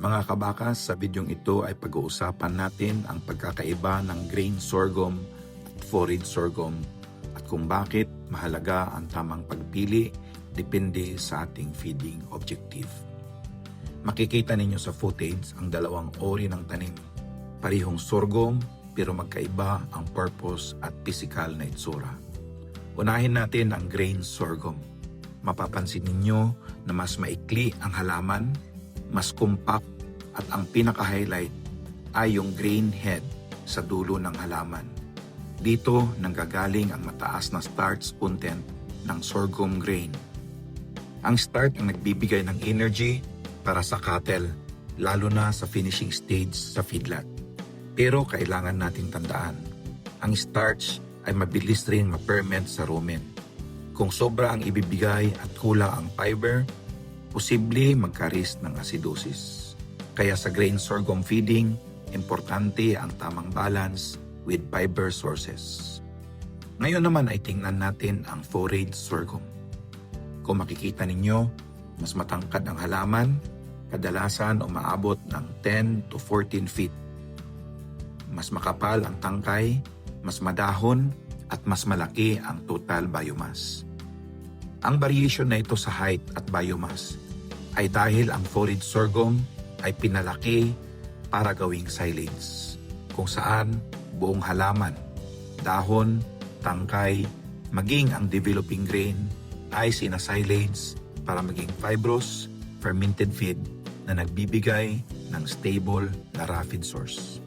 Mga kabakas, sa bidyong ito ay pag-uusapan natin ang pagkakaiba ng grain sorghum at forage sorghum at kung bakit mahalaga ang tamang pagpili depende sa ating feeding objective. Makikita ninyo sa footage ang dalawang uri ng tanim. Parihong sorghum pero magkaiba ang purpose at physical na itsura. Unahin natin ang grain sorghum. Mapapansin ninyo na mas maikli ang halaman, mas compact at ang pinaka-highlight ay yung grain head sa dulo ng halaman. Dito nanggagaling ang mataas na starch content ng sorghum grain. Ang starch ang nagbibigay ng energy para sa cattle, lalo na sa finishing stage sa feedlot. Pero kailangan nating tandaan, ang starch ay mabilis rin ma-ferment sa rumen. Kung sobra ang ibibigay at kulang ang fiber, posible magka-risk ng acidosis. Kaya sa grain sorghum feeding, importante ang tamang balance with fiber sources. Ngayon naman ay tingnan natin ang forage sorghum. Kung makikita ninyo, mas matangkad ang halaman, kadalasan umaabot ng 10 to 14 feet. Mas makapal ang tangkay, mas madahon, at mas malaki ang total biomass. Ang variation na ito sa height at biomass ay dahil ang forage sorghum ay pinalaki para gawing silage, kung saan buong halaman, dahon, tangkay, maging ang developing grain ay sinasilage para maging fibrous, fermented feed na nagbibigay ng stable na raw feed source.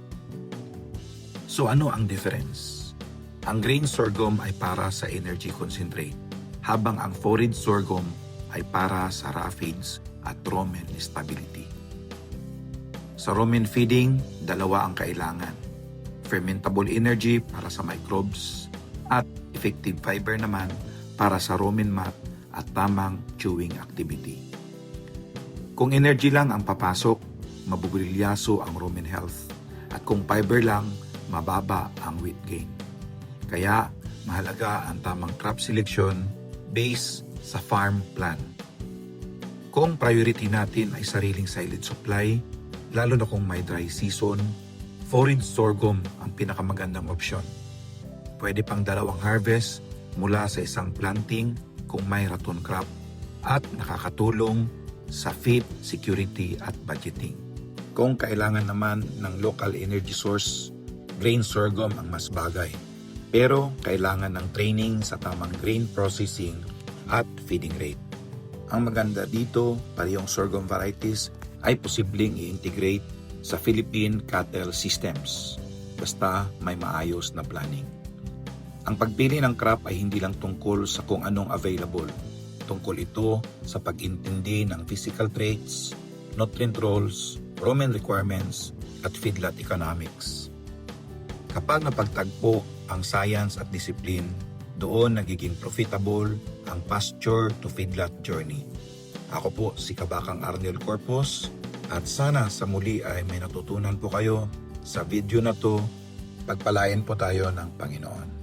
So ano ang difference? Ang grain sorghum ay para sa energy concentrate, habang ang forage sorghum ay para sa raw feeds at rumen stability. Sa rumen feeding, dalawa ang kailangan. Fermentable energy para sa microbes at effective fiber naman para sa rumen mat at tamang chewing activity. Kung energy lang ang papasok, mabubulilyaso ang rumen health at kung fiber lang, mababa ang weight gain. Kaya mahalaga ang tamang crop selection based sa farm plan. Kung priority natin ay sariling silage supply, lalo na kung may dry season, forage sorghum ang pinakamagandang opsyon. Pwede pang dalawang harvest mula sa isang planting kung may raton crop at nakakatulong sa feed security at budgeting. Kung kailangan naman ng local energy source, grain sorghum ang mas bagay. Pero kailangan ng training sa tamang grain processing at feeding rate. Ang maganda dito, parehong sorghum varieties ay posibleng i-integrate sa Philippine cattle systems basta may maayos na planning. Ang pagpili ng crop ay hindi lang tungkol sa kung anong available. Tungkol ito sa pag-intindi ng physical traits, nutrient roles, rumen requirements, at feedlot economics. Kapag napagtagpo ang science at discipline, doon nagiging profitable ang pasture to feedlot journey. Ako po si Kabakang Arnel Corpus at sana sa muli ay may natutunan po kayo sa video na to. Pagpalain po tayo ng Panginoon.